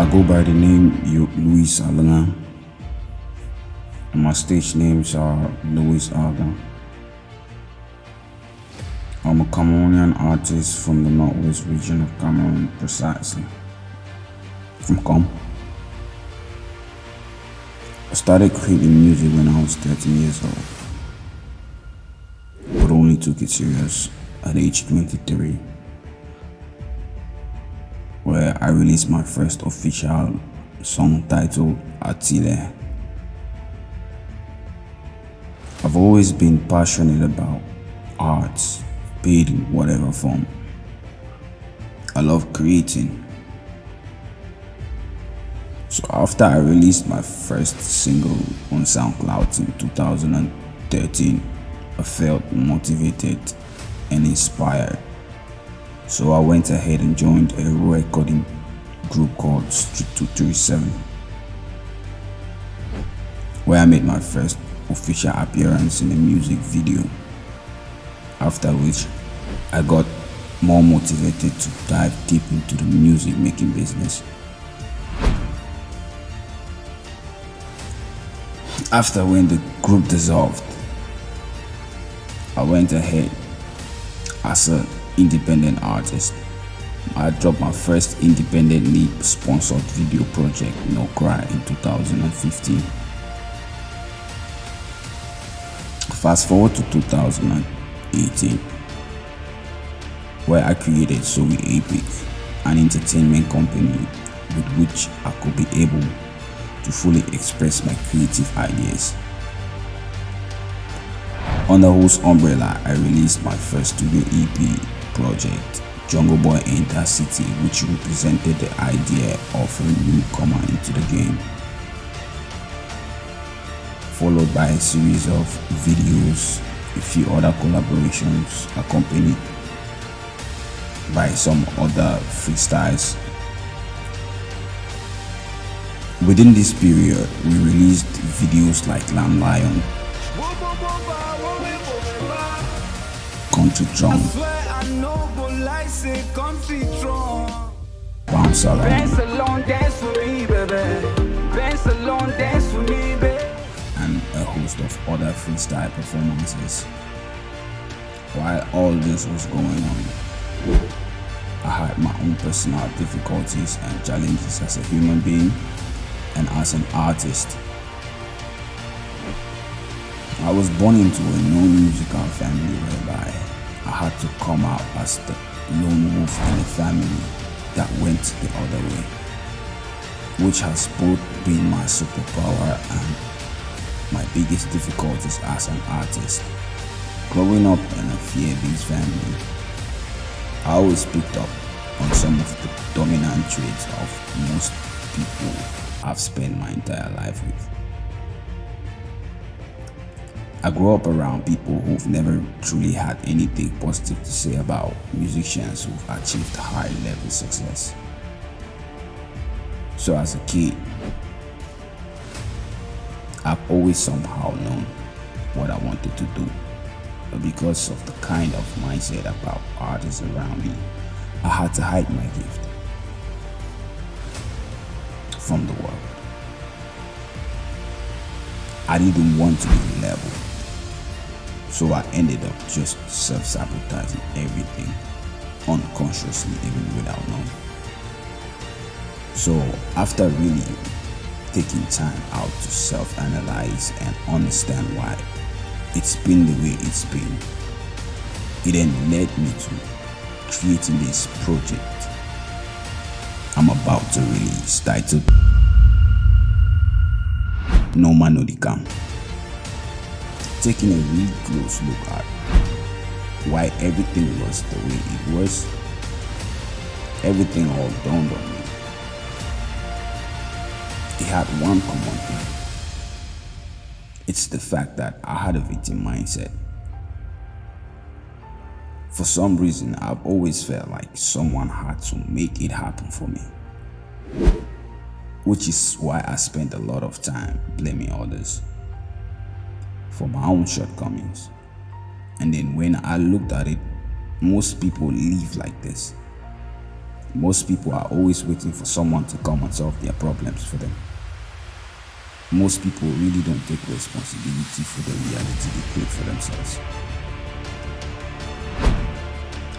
I go by the name Luis Alana. My stage names are Luis Aga. I'm a Cameroonian artist from the northwest region of Cameroon, precisely from Com. I started creating music when I was 13 years old, but only took it serious at age 23, where I released my first official song titled Atile. I've always been passionate about arts, be it in whatever form. I love creating. So after I released my first single on SoundCloud in 2013, I felt motivated and inspired. So I went ahead and joined a recording group called Street 237, where I made my first official appearance in a music video, after which I got more motivated to dive deep into the music making business. After when the group dissolved, I went ahead as an independent artist. I dropped my first independently sponsored video project, No Cry, in 2015. Fast forward to 2018, where I created So We Epic, an entertainment company with which I could be able to fully express my creative ideas. Under whose umbrella I released my first studio EP project, Jungle Boy Enter City, which represented the idea of a newcomer into the game, followed by a series of videos, a few other collaborations accompanied by some other freestyles. Within this period, we released videos like Lamb Lion, Country Drum, Bounce Along, and a host of other freestyle performances. While all this was going on, I had my own personal difficulties and challenges as a human being and as an artist. I was born into a non-musical family whereby I had to come out as the lone wolf in a family that went the other way, which has both been my superpower and my biggest difficulties as an artist. Growing up in a fear-based family, I always picked up on some of the dominant traits of most people I've spent my entire life with. I grew up around people who've never truly had anything positive to say about musicians who've achieved high-level success. So as a kid, I've always somehow known what I wanted to do, but because of the kind of mindset about artists around me, I had to hide my gift from the world. I didn't want to be labeled, so I ended up just self-sabotaging everything, unconsciously, even without knowing. So after really taking time out to self-analyze and understand why it's been the way it's been, it then led me to creating this project I'm about to release, titled No Man No the Cam. Taking a real close look at why everything was the way it was, everything all dawned on me. It had one common thing. It's the fact that I had a victim mindset. For some reason, I've always felt like someone had to make it happen for me, which is why I spent a lot of time blaming others for my own shortcomings. And then when I looked at it, most people live like this. Most people are always waiting for someone to come and solve their problems for them. Most people really don't take responsibility for the reality they create for themselves.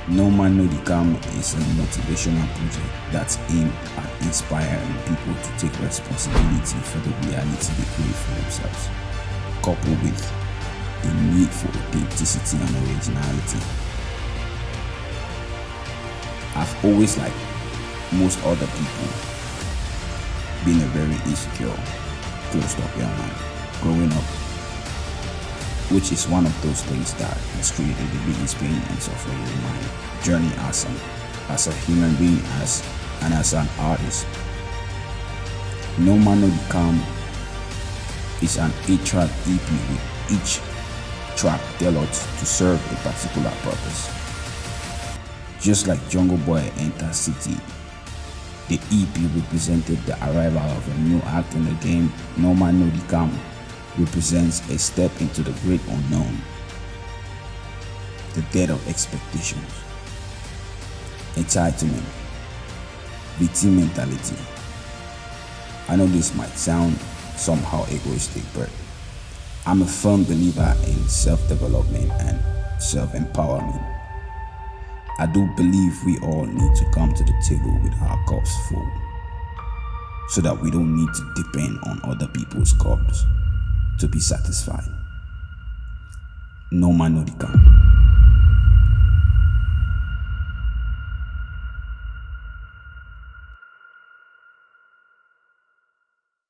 No Man No the Calm is a motivational project that's aimed at inspiring people to take responsibility for the reality they create for themselves, coupled with the need for authenticity and originality. I've always, like most other people, been a very insecure, closed up young man growing up, which is one of those things that has created the biggest pain and suffering in my journey as a human being, and as an artist. No Man No the Calm is an 8-track EP with each track tailored to serve a particular purpose. Just like Jungle Boy enters City, the EP represented the arrival of a new act in the game. No Man No the Calm represents a step into the great unknown, the death of expectations, entitlement, victim mentality. I know this might sound somehow egoistic, but I'm a firm believer in self-development and self-empowerment. I do believe we all need to come to the table with our cups full, so that we don't need to depend on other people's cups to be satisfied. No Man No the Calm.